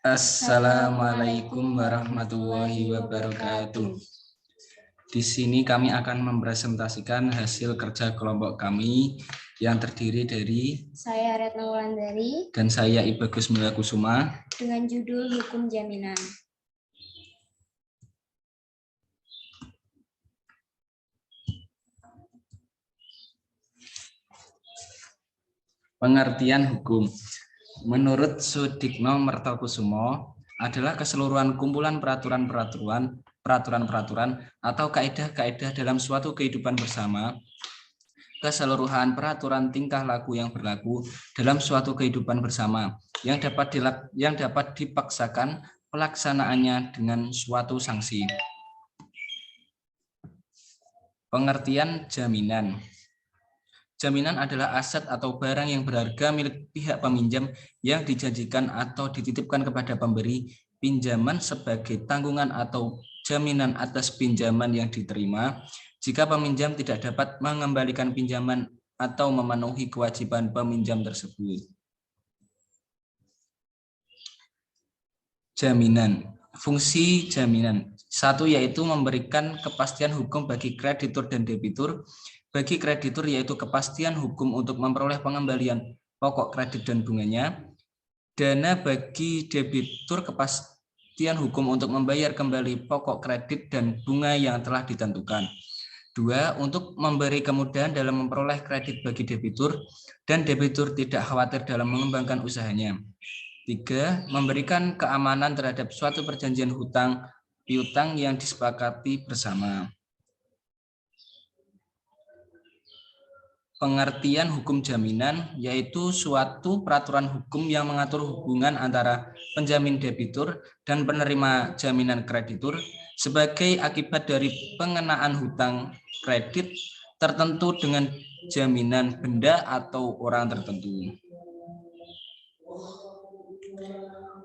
Assalamualaikum warahmatullahi wabarakatuh. Di sini kami akan mempresentasikan hasil kerja kelompok kami yang terdiri dari saya Retno Wulandari dan saya Ibagus Mulakusuma dengan judul Hukum Jaminan. Pengertian hukum. Menurut Sudikno Mertokusumo adalah keseluruhan kumpulan peraturan-peraturan atau kaedah-kaedah dalam suatu kehidupan bersama, keseluruhan peraturan tingkah laku yang berlaku dalam suatu kehidupan bersama yang dapat dipaksakan pelaksanaannya dengan suatu sanksi. Pengertian jaminan. Jaminan adalah aset atau barang yang berharga milik pihak peminjam yang dijanjikan atau dititipkan kepada pemberi pinjaman sebagai tanggungan atau jaminan atas pinjaman yang diterima jika peminjam tidak dapat mengembalikan pinjaman atau memenuhi kewajiban peminjam tersebut. Jaminan. Fungsi jaminan. Satu, yaitu memberikan kepastian hukum bagi kreditur dan debitur. Bagi kreditur yaitu kepastian hukum untuk memperoleh pengembalian pokok kredit dan bunganya. Dana bagi debitur kepastian hukum untuk membayar kembali pokok kredit dan bunga yang telah ditentukan. Dua, untuk memberi kemudahan dalam memperoleh kredit bagi debitur dan debitur tidak khawatir dalam mengembangkan usahanya. Tiga, memberikan keamanan terhadap suatu perjanjian hutang piutang yang disepakati bersama. Pengertian hukum jaminan yaitu suatu peraturan hukum yang mengatur hubungan antara penjamin debitur dan penerima jaminan kreditur sebagai akibat dari pengenaan hutang kredit tertentu dengan jaminan benda atau orang tertentu.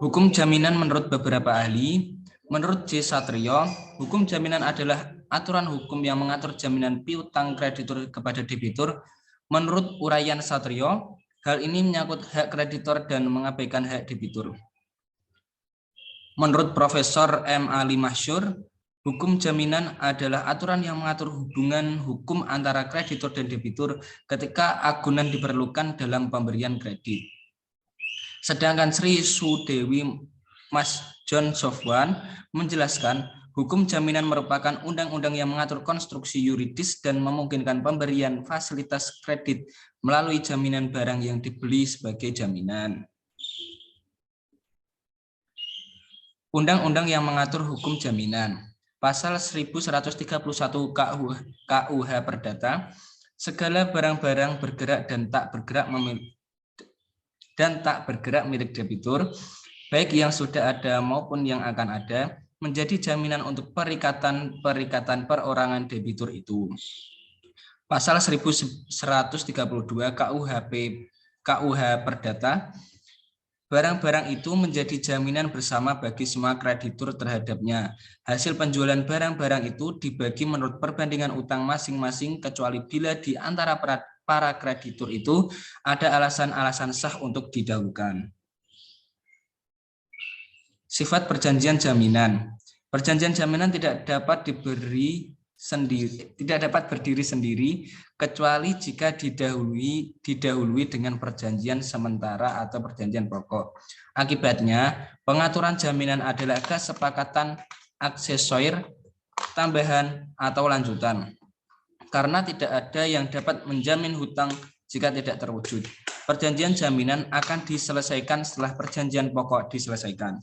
Hukum jaminan menurut beberapa ahli. Menurut J. Satrio, hukum jaminan adalah aturan hukum yang mengatur jaminan piutang kreditur kepada debitur. Menurut uraian Satrio, hal ini menyangkut hak kreditor dan mengabaikan hak debitur. Menurut Profesor M. Ali Masyur, hukum jaminan adalah aturan yang mengatur hubungan hukum antara kreditor dan debitur ketika agunan diperlukan dalam pemberian kredit. Sedangkan Sri Sudewi Mas John Sofwan menjelaskan, hukum jaminan merupakan undang-undang yang mengatur konstruksi yuridis dan memungkinkan pemberian fasilitas kredit melalui jaminan barang yang dibeli sebagai jaminan. Undang-undang yang mengatur hukum jaminan. Pasal 1131 KUH Perdata, segala barang-barang bergerak dan tak bergerak milik debitur, baik yang sudah ada maupun yang akan ada, menjadi jaminan untuk perikatan perorangan debitur itu. Pasal 1132 KUH Perdata, barang-barang itu menjadi jaminan bersama bagi semua kreditur terhadapnya. Hasil penjualan barang-barang itu dibagi menurut perbandingan utang masing-masing kecuali bila di antara para kreditur itu ada alasan-alasan sah untuk didahulukan. Sifat perjanjian jaminan. Perjanjian jaminan tidak dapat berdiri sendiri kecuali jika didahului dengan perjanjian sementara atau perjanjian pokok. Akibatnya, pengaturan jaminan adalah kesepakatan aksesorir, tambahan, atau lanjutan. Karena tidak ada yang dapat menjamin hutang jika tidak terwujud. Perjanjian jaminan akan diselesaikan setelah perjanjian pokok diselesaikan.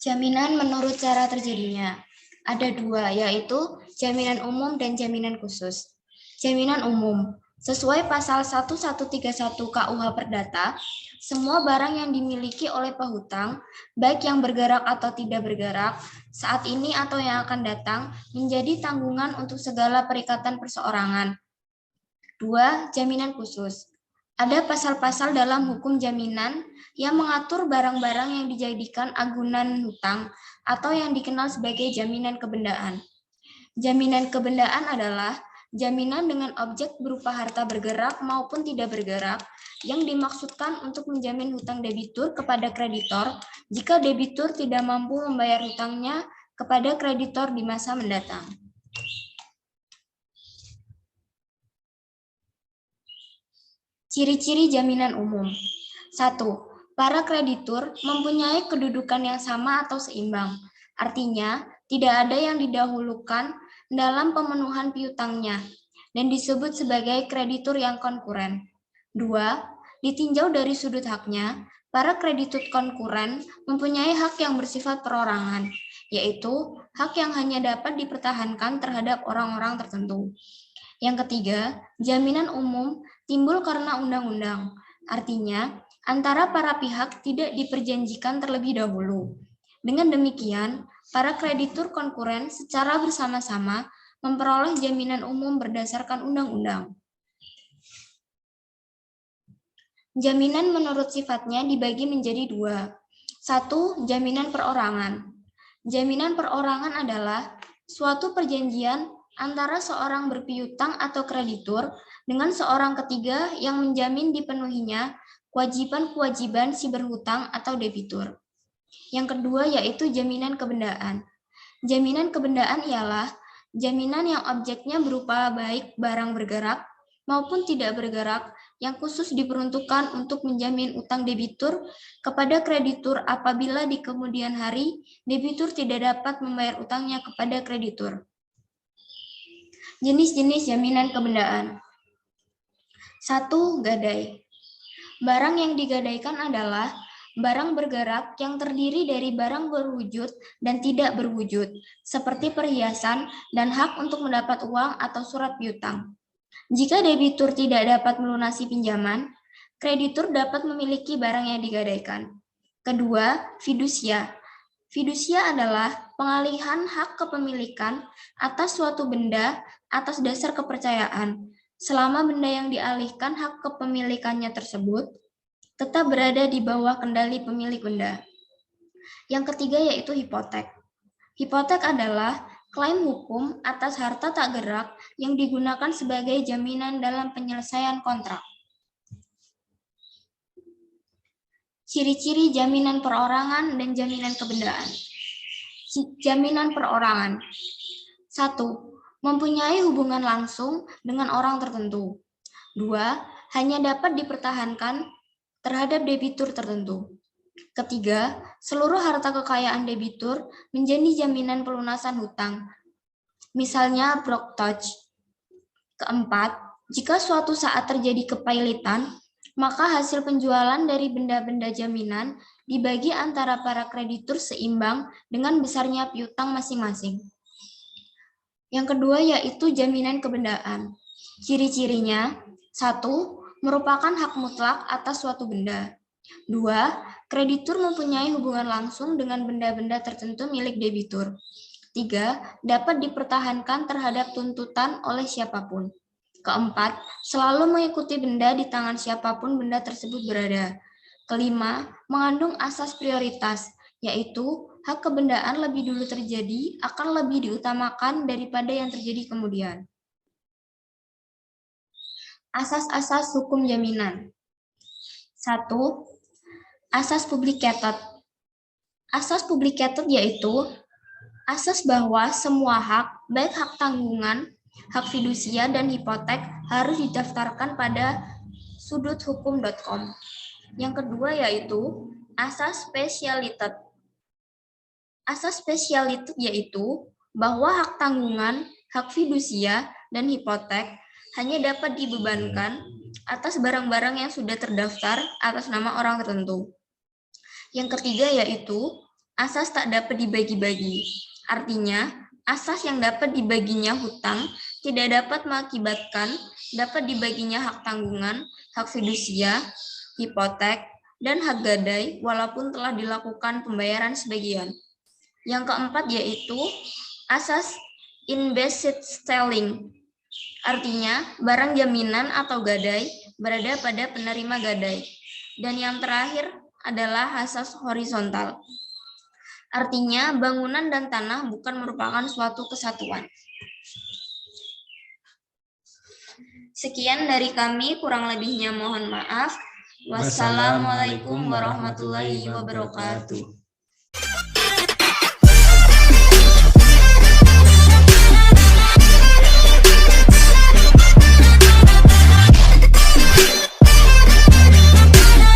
Jaminan menurut cara terjadinya. Ada dua, yaitu jaminan umum dan jaminan khusus. Jaminan umum. Sesuai pasal 1131 KUH Perdata, semua barang yang dimiliki oleh pihutang, baik yang bergerak atau tidak bergerak, saat ini atau yang akan datang, menjadi tanggungan untuk segala perikatan perseorangan. Dua, jaminan khusus. Ada pasal-pasal dalam hukum jaminan yang mengatur barang-barang yang dijadikan agunan hutang atau yang dikenal sebagai jaminan kebendaan. Jaminan kebendaan adalah Jaminan dengan objek berupa harta bergerak maupun tidak bergerak yang dimaksudkan untuk menjamin hutang debitur kepada kreditor jika debitur tidak mampu membayar hutangnya kepada kreditor di masa mendatang. Ciri-ciri jaminan umum. 1. Para kreditur mempunyai kedudukan yang sama atau seimbang. Artinya, tidak ada yang didahulukan dalam pemenuhan piutangnya dan disebut sebagai kreditur yang konkuren. 2. Ditinjau dari sudut haknya, para kreditur konkuren mempunyai hak yang bersifat perorangan, yaitu hak yang hanya dapat dipertahankan terhadap orang-orang tertentu. Yang ketiga, jaminan umum timbul karena undang-undang. Artinya, antara para pihak tidak diperjanjikan terlebih dahulu. Dengan demikian, para kreditur konkuren secara bersama-sama memperoleh jaminan umum berdasarkan undang-undang. Jaminan menurut sifatnya dibagi menjadi dua. 1. Jaminan perorangan. Jaminan perorangan adalah suatu perjanjian antara seorang berpiutang atau kreditur dengan seorang ketiga yang menjamin dipenuhinya kewajiban-kewajiban si berhutang atau debitur. Yang kedua yaitu jaminan kebendaan. Jaminan kebendaan ialah jaminan yang objeknya berupa baik barang bergerak maupun tidak bergerak yang khusus diperuntukkan untuk menjamin utang debitur kepada kreditur apabila di kemudian hari debitur tidak dapat membayar utangnya kepada kreditur. Jenis-jenis jaminan kebendaan. 1. Gadai. Barang yang digadaikan adalah barang bergerak yang terdiri dari barang berwujud dan tidak berwujud, seperti perhiasan dan hak untuk mendapat uang atau surat piutang. Jika debitur tidak dapat melunasi pinjaman, kreditur dapat memiliki barang yang digadaikan. Kedua, fidusia. Fidusia adalah pengalihan hak kepemilikan atas suatu benda atas dasar kepercayaan, selama benda yang dialihkan hak kepemilikannya tersebut tetap berada di bawah kendali pemilik benda. Yang ketiga yaitu hipotek. Hipotek adalah klaim hukum atas harta tak gerak yang digunakan sebagai jaminan dalam penyelesaian kontrak. Ciri-ciri jaminan perorangan dan jaminan kebendaan. Jaminan perorangan. 1. Mempunyai hubungan langsung dengan orang tertentu. 2. Hanya dapat dipertahankan terhadap debitur tertentu. Ketiga, seluruh harta kekayaan debitur menjadi jaminan pelunasan hutang. Misalnya brokerage. Keempat, jika suatu saat terjadi kepailitan, maka hasil penjualan dari benda-benda jaminan dibagi antara para kreditur seimbang dengan besarnya piutang masing-masing. Yang kedua yaitu jaminan kebendaan. Ciri-cirinya, 1. Merupakan hak mutlak atas suatu benda. 2. Kreditur mempunyai hubungan langsung dengan benda-benda tertentu milik debitur. 3. Dapat dipertahankan terhadap tuntutan oleh siapapun. Keempat, selalu mengikuti benda di tangan siapapun benda tersebut berada. Kelima, mengandung asas prioritas, yaitu hak kebendaan lebih dulu terjadi akan lebih diutamakan daripada yang terjadi kemudian. Asas-asas hukum jaminan. 1. Asas publicated. Asas publicated yaitu asas bahwa semua hak, baik hak tanggungan, hak fidusia, dan hipotek harus didaftarkan pada suduthukum.com. Yang kedua yaitu asas speciality. Asas speciality yaitu bahwa hak tanggungan, hak fidusia, dan hipotek hanya dapat dibebankan atas barang-barang yang sudah terdaftar atas nama orang tertentu. Yang ketiga yaitu asas tak dapat dibagi-bagi. Artinya, asas yang dapat dibaginya hutang tidak dapat mengakibatkan dapat dibaginya hak tanggungan, hak fidusia, hipotek, dan hak gadai walaupun telah dilakukan pembayaran sebagian. Yang keempat yaitu asas in-based selling. Artinya, barang jaminan atau gadai berada pada penerima gadai. Dan yang terakhir adalah asas horizontal. Artinya, bangunan dan tanah bukan merupakan suatu kesatuan. Sekian dari kami, kurang lebihnya mohon maaf. Wassalamualaikum warahmatullahi wabarakatuh.